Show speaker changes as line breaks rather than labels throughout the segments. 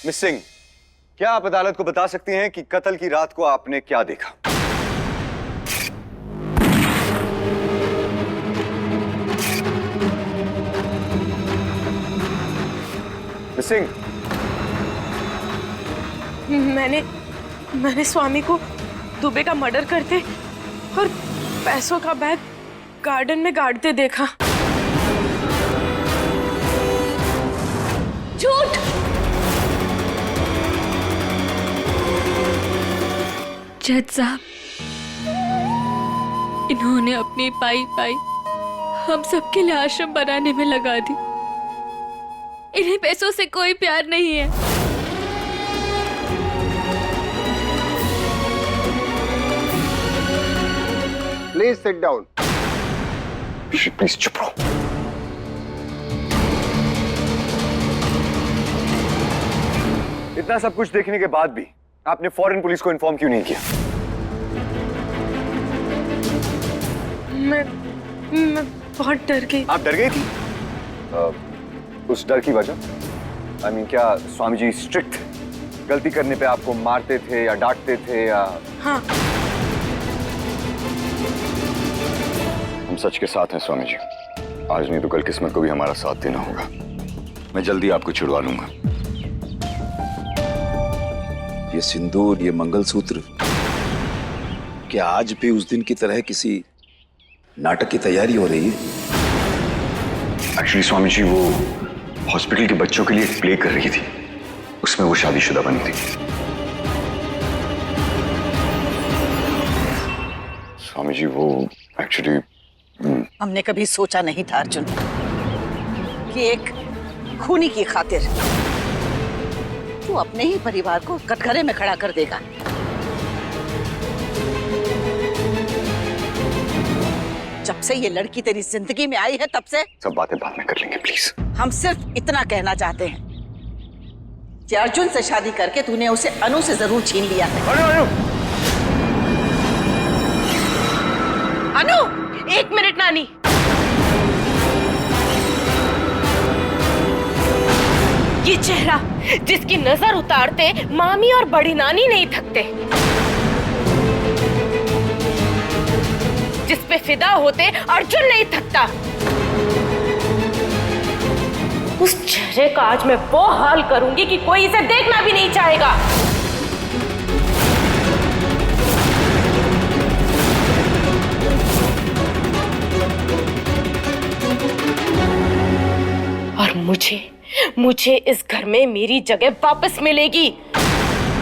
Miss Singh, क्या आप अदालत को बता सकती हैं कि कत्ल की रात को आपने क्या देखा? मिस सिंह,
मैंने स्वामी को दुबे का मर्डर करते और पैसों का बैग गार्डन में गाड़ते देखा। झूठ!
जज साहब, इन्होंने अपनी पाई पाई हम सबके लिए आश्रम बनाने में लगा दी। इन्हें पैसों से कोई प्यार नहीं है।
Please sit down.
प्लीज चुप रहो। इतना सब कुछ देखने के बाद भी आपने फौरन पुलिस को इन्फॉर्म क्यों नहीं किया?
मैं बहुत डर गई।
आप डर गई थी? उस डर की वजह? क्या स्वामी जी स्ट्रिक्ट थे? गलती करने पे आपको मारते थे या डांटते थे या?
हाँ।
हम सच के साथ हैं स्वामी जी। आज नहीं तो कल किस्मत को भी हमारा साथ देना होगा। मैं जल्दी आपको छुड़वा लूंगा।
ये सिंदूर, ये मंगलसूत्र, क्या आज भी उस दिन की तरह किसी नाटक की तैयारी हो रही है?
एक्चुअली स्वामी जी, वो हॉस्पिटल के बच्चों के लिए एक प्ले कर रही थी, उसमें वो शादीशुदा बनी थी। स्वामी जी, वो एक्चुअली
हमने कभी सोचा नहीं था अर्जुन कि एक खूनी की खातिर तू अपने ही परिवार को कटघरे में खड़ा कर देगा। जब से ये लड़की तेरी जिंदगी में आई है तब से
सब बातें बाद में कर लेंगे, प्लीज।
हम सिर्फ इतना कहना चाहते हैं कि अर्जुन से शादी करके तूने उसे अनु से जरूर छीन लिया है। अनु!
एक मिनट नानी। ये चेहरा जिसकी नजर उतारते मामी और बड़ी नानी नहीं थकते, जिस पे फिदा होते अर्जुन नहीं थकता, उस चेहरे का आज मैं वो हाल करूंगी कि कोई इसे देखना भी नहीं चाहेगा। और मुझे इस घर में मेरी जगह वापस मिलेगी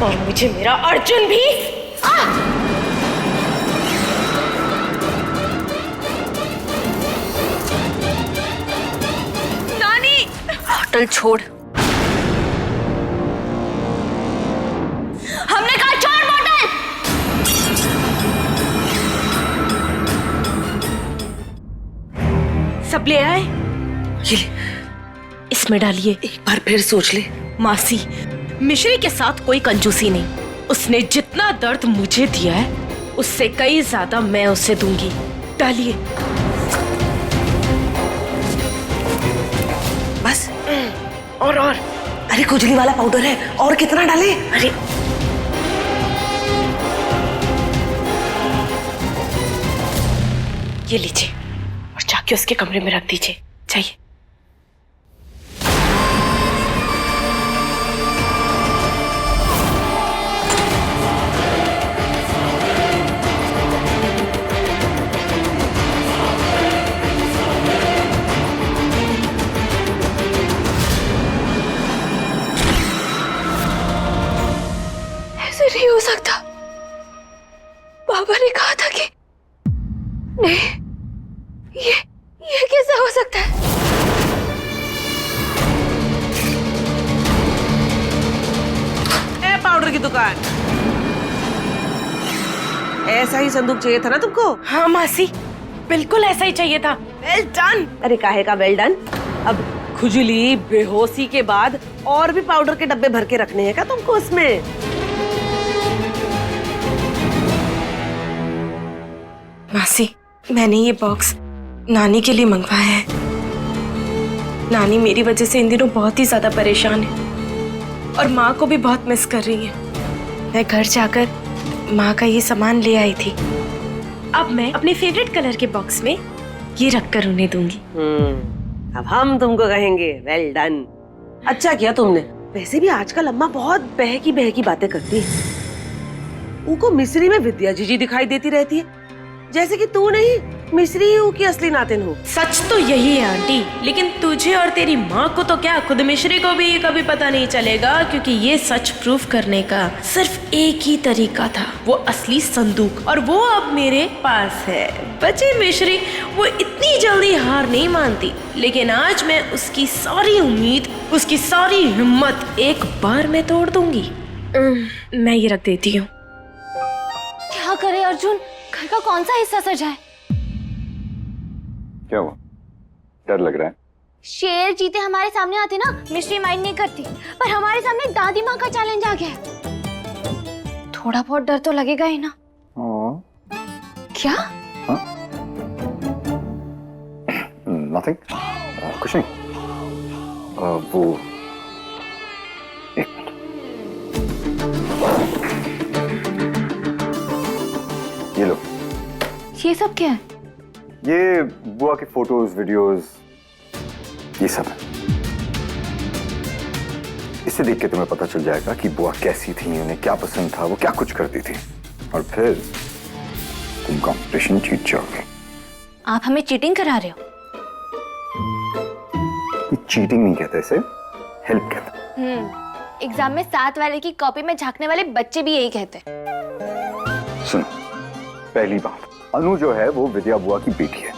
और मुझे मेरा अर्जुन भी। नानी!
होटल छोड़।
हमने कहा छोड़ बोतल। सब ले आए? इसमें डालिए।
एक बार फिर सोच ले।
मासी, मिश्री के साथ कोई कंजूसी नहीं। उसने जितना दर्द मुझे दिया है उससे कई ज्यादा मैं उसे दूंगी। डालिए।
बस?
और
अरे खुजली वाला पाउडर है, और कितना डाले?
अरे ये लीजिए और जाके उसके कमरे में रख दीजिए। चाहिए?
नहीं हो सकता। बाबा ने कहा था कि नहीं, ये कैसे हो सकता है?
ए पाउडर की दुकान, ऐसा ही संदूक चाहिए था ना तुमको?
हाँ मासी, बिल्कुल ऐसा ही चाहिए था। Well done.
अरे काहे का वेल डन? अब खुजली बेहोशी के बाद और भी पाउडर के डब्बे भर के रखने हैं क्या तुमको उसमें?
मासी, मैंने ये बॉक्स नानी के लिए मंगवाया है। नानी मेरी वजह से इन दिनों बहुत ही ज्यादा परेशान है और माँ को भी बहुत मिस कर रही हैं। मैं घर जाकर माँ का ये सामान ले आई थी। अब मैं अपने फेवरेट कलर के बॉक्स में ये रखकर उन्हें दूंगी।
अब हम तुमको कहेंगे वेल डन। अच्छा किया तुमने। वैसे भी आजकल अम्मा बहुत बहकी बातें करती है। उनको मिस्री में विद्या जीजी दिखाई देती रहती है, जैसे कि तू नहीं मिस्री ही की असली नातिन हो।
सच तो यही है आंटी, लेकिन तुझे और तेरी माँ को तो क्या, खुद मिश्री को भी कभी पता नहीं चलेगा, क्योंकि ये सच प्रूफ करने का सिर्फ एक ही तरीका था, वो असली संदूक, और वो अब मेरे पास है। बचे मिश्री, वो इतनी जल्दी हार नहीं मानती, लेकिन आज मैं उसकी सारी उम्मीद, उसकी सारी हिम्मत एक बार में तोड़ दूंगी। मैं ये रख देती हूँ।
क्या करे अर्जुन, घर का कौन सा हिस्सा सजाए?
क्या हुआ? डर लग रहा है?
शेर चीते हमारे सामने आते ना, मिश्री माइंड नहीं करती, पर हमारे सामने दादी माँ का चैलेंज आ गया है। थोड़ा बहुत डर तो लगेगा ही ना। क्या?
नथिंग, कुछ नहीं। वो एक मिनट, ये लो।
ये सब क्या है?
ये बुआ की फोटोज, वीडियोस, ये सब है। इसे देख के तुम्हें पता चल जाएगा कि बुआ कैसी थी, उन्हें क्या पसंद था, वो क्या कुछ करती थी, और फिर तुम कंपटीशन जीत जाओगे।
आप हमें चीटिंग करा रहे हो?
चीटिंग नहीं कहते इसे, हेल्प कहते।
एग्जाम में 7 वाले की कॉपी में झांकने वाले बच्चे भी यही कहते।
सुनो, पहली बात, अनु जो है वो विद्या बुआ की बेटी है,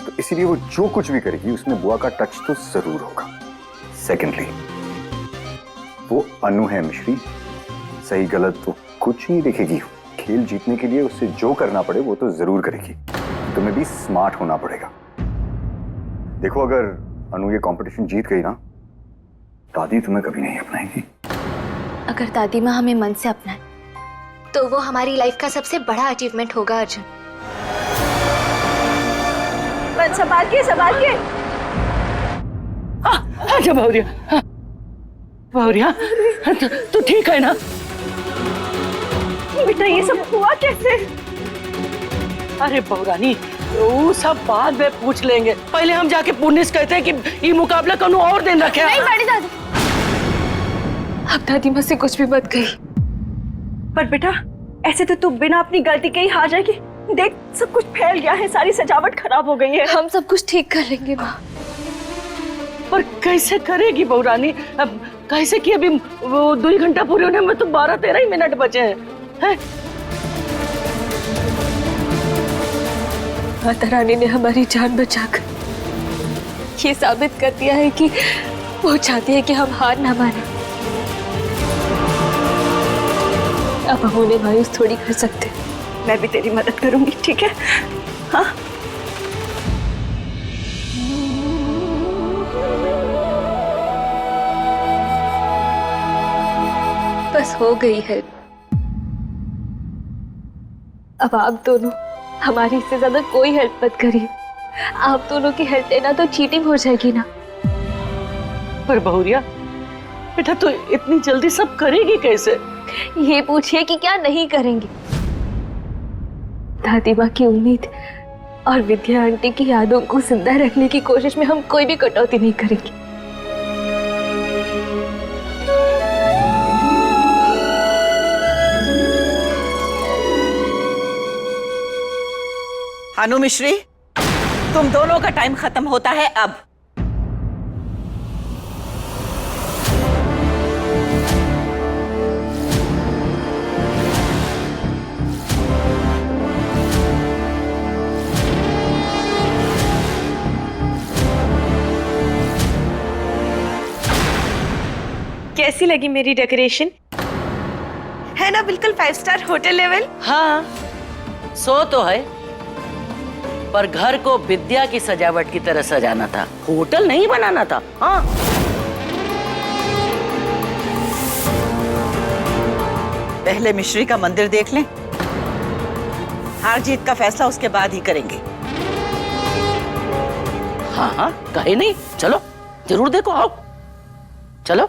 तो इसीलिए वो जो कुछ भी करेगी उसमें बुआ का टच तो जरूर होगा। सेकेंडली, वो अनु है मिश्री, सही गलत तो कुछ नहीं देखेगी। खेल जीतने के लिए उससे जो करना पड़े वो तो जरूर करेगी। तुम्हें भी स्मार्ट होना पड़ेगा। देखो, अगर अनु ये कंपटीशन जीत गई ना, दादी तुम्हें कभी नहीं अपनाएगी।
अगर दादी माँ हमें मन से अपनाए तो वो हमारी लाइफ का सबसे बड़ा अचीवमेंट होगा अर्जुन। संभाल के
अच्छा बहुरिया, तू ठीक है ना?
बेटा ये सब हुआ कैसे?
अरे बहुरानी, वो सब बाद में पूछ लेंगे, पहले हम जाके पुनिस कहते हैं कि ये मुकाबला कौन और दिन रखे।
नहीं बड़ी दादी, अब दादी माँ से कुछ भी मत कही।
पर बेटा ऐसे तो तू बिना अपनी गलती के ही हार जाएगी। देख सब कुछ फैल गया है, सारी सजावट खराब हो गई है।
हम सब कुछ ठीक कर लेंगे माँ।
पर कैसे करेगी बहुरानी? अब कैसे कि अभी वो 2 घंटा पूरे होने में तो 12-13 ही मिनट बचे हैं।
माता रानी ने हमारी जान बचाकर ये साबित कर दिया है कि वो चाहती है कि हम हार ना माने। अब हम उन्हें मायूस थोड़ी कर सकते।
मैं भी तेरी मदद करूंगी, ठीक है? हाँ
बस हो गई हेल्प। अब आप दोनों हमारी इससे ज्यादा कोई हेल्प मत करिए। आप दोनों की हेल्प लेना तो चीटिंग हो जाएगी ना।
पर बहुरिया बेटा, तू इतनी जल्दी सब करेगी कैसे?
ये पूछिए कि क्या नहीं करेंगे। दादी माँ की उम्मीद और विद्या आंटी की यादों को जिंदा रखने की कोशिश में हम कोई भी कटौती नहीं करेंगे।
अनु मिश्री, तुम दोनों का टाइम खत्म होता है अब।
कैसी लगी मेरी डेकोरेशन? है ना बिल्कुल 5 स्टार होटल लेवल।
हाँ, सो तो है, पर घर को विद्या की सजावट की तरह सजाना था, होटल नहीं बनाना था। हाँ
पहले मिश्री का मंदिर देख लें, हार जीत का फैसला उसके बाद ही करेंगे।
हाँ हाँ, कहे नहीं, चलो जरूर देखो, आओ चलो।